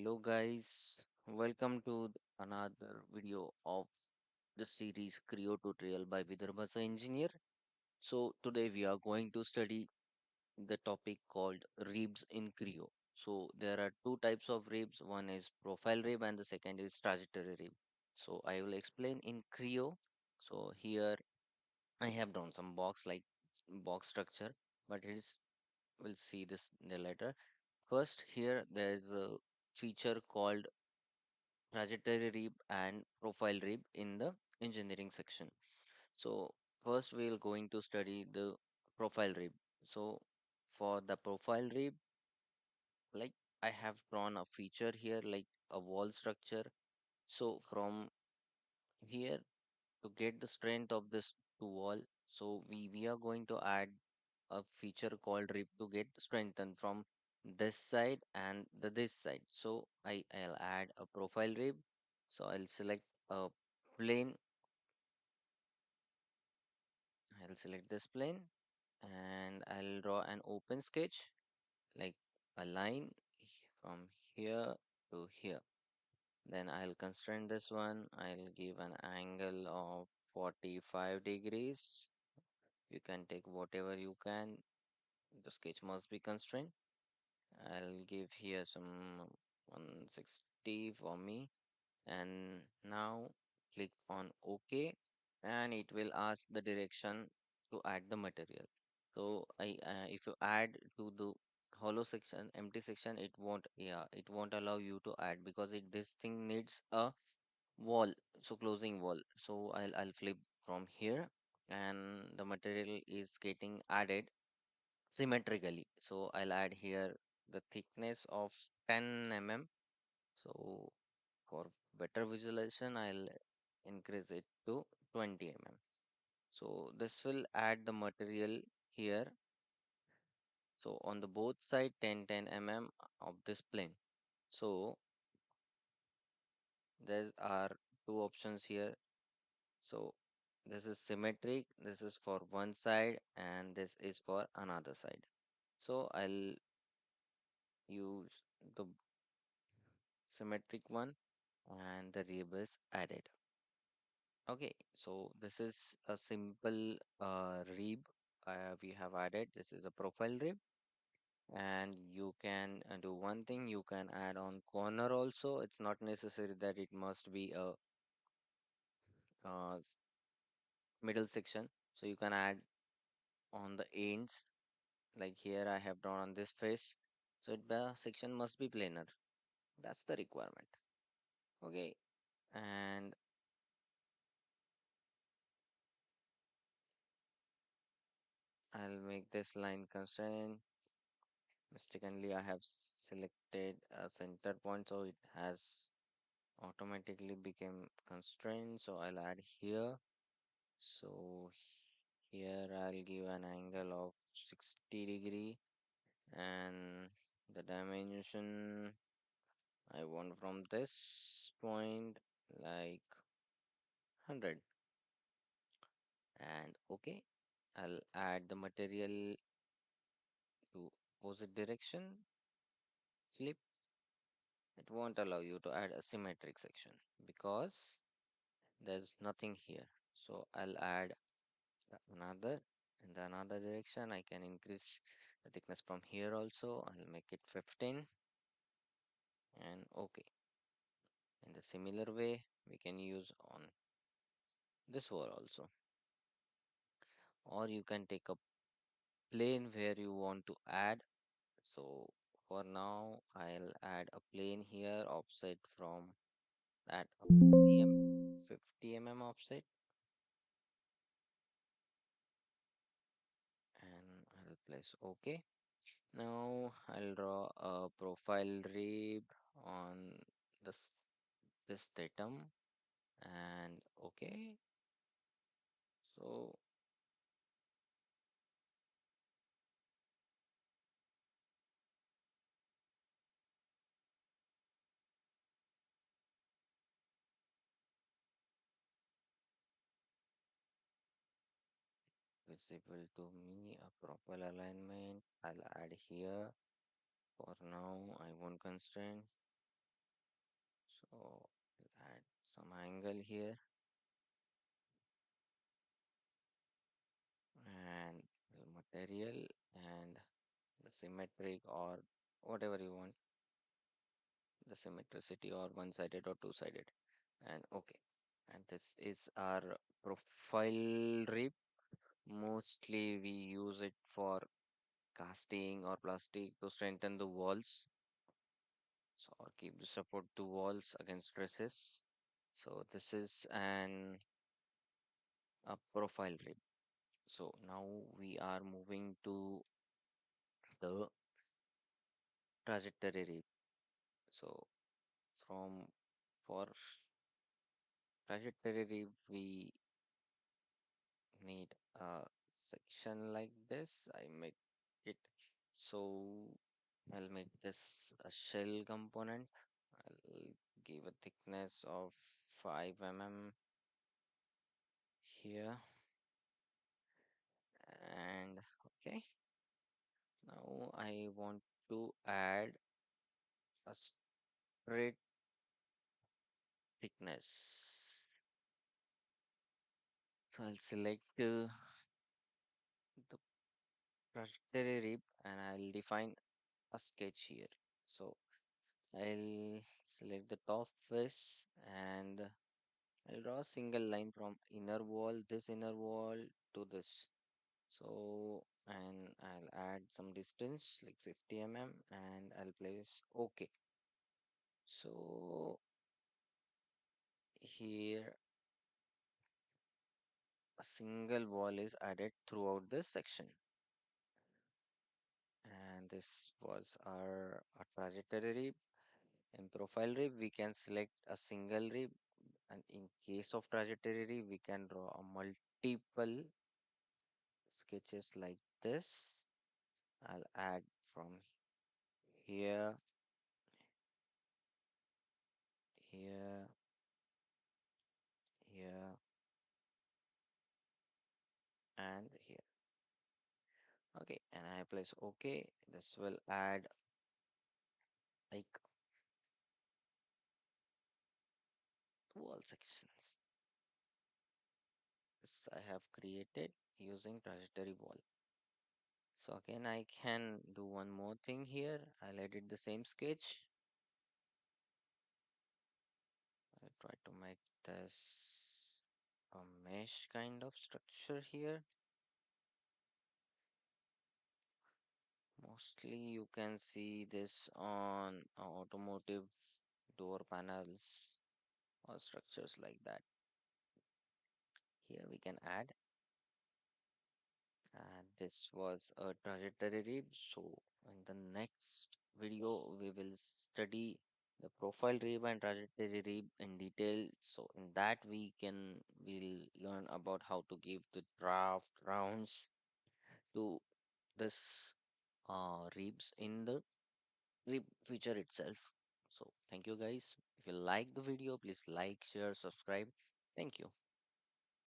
Hello guys, welcome to another video of the series Creo tutorial by Vidarbhasa Engineer. So today we are going to study the topic called ribs in Creo. So there are two types of ribs, one is profile rib and the second is trajectory rib. So I will explain in Creo. So here I have drawn some box structure, but it is we'll see this in the later. First here there is a feature called trajectory rib and profile rib in the engineering section. So first we're going to study the profile rib. So for the profile rib, like I have drawn a feature here like a wall structure. So from here to get the strength of this two wall, so we are going to add a feature called rib to get strengthened from this side and this side. So I'll add a profile rib. So I'll select a plane. I'll select this plane and I'll draw an open sketch like a line from here to here. Then I'll constrain this one. I'll give an angle of 45 degrees. You can take whatever you can. The sketch must be constrained. I'll give here some 160 for me. And now click on OK, and it will ask the direction to add the material. So if you add to the hollow section, empty section, it won't allow you to add because this thing needs a wall, so closing wall. So I'll flip from here, and the material is getting added symmetrically. So I'll add here the thickness of 10 mm. So for better visualization, I'll increase it to 20 mm. So this will add the material here. So on the both side 10 mm of this plane. So there are two options here. So this is symmetric, this is for one side and this is for another side. So I'll use the symmetric one and the rib is added. Okay, so this is a simple rib we have added. This is a profile rib, and you can do one thing. You can add on corner also. It's not necessary that it must be a uh, middle section. So you can add on the ends. Like here, I have drawn on this face. So the section must be planar. That's the requirement. Okay, and I'll make this line constraint. Mistakenly, I have selected a center point, so it has automatically become constrained. So I'll add here. So here I'll give an angle of 60 degree, and the dimension I want from this point like 100. And okay, I'll add the material to opposite direction, flip. It won't allow you to add a symmetric section because there's nothing here. So I'll add another in the another direction. I can increase the thickness from here also. I'll make it 15 and okay. In the similar way, we can use on this wall also. Or you can take a plane where you want to add. So for now, I'll add a plane here offset from that of 50 mm offset, and I'll place OK. Now I'll draw a profile rib on this this datum and okay. So visible to me a proper alignment. I'll add here. For now, I won't constrain. some angle here, and the material and the symmetric or whatever you want, the symmetricity or one-sided or two-sided. And okay, and this is our profile rib. Mostly we use it for casting or plastic to strengthen the walls, so or keep the support to walls against stresses. So this is an a profile rib. So now we are moving to the trajectory rib. So from for trajectory rib we need a section like this. I make it, so I'll make this a shell component. I'll give a thickness of 5 mm here, and okay, now I want to add a straight thickness. So I'll select the trajectory rib and I'll define a sketch here. So I'll select the top face and I'll draw a single line from inner wall, this inner wall to this. So, and I'll add some distance like 50 mm and I'll place OK. So here a single wall is added throughout this section. And this was our trajectory rib. In profile rib, we can select a single rib, and in case of trajectory rib, we can draw a multiple sketches like this. I'll add from here, here, here, and here. Okay, and I place OK. This will add like two wall sections. This I have created using trajectory wall. So again, I can do one more thing here. I'll edit the same sketch. I'll try to make this a mesh kind of structure here. Mostly you can see this on automotive door panels or structures like that. Here we can add, and this was a trajectory rib. So in the next video we will study the profile rib and trajectory rib in detail. So in that we'll learn about how to give the draft rounds to this ribs in the rib feature itself. So thank you guys. If you like the video, please like, share, subscribe. Thank you.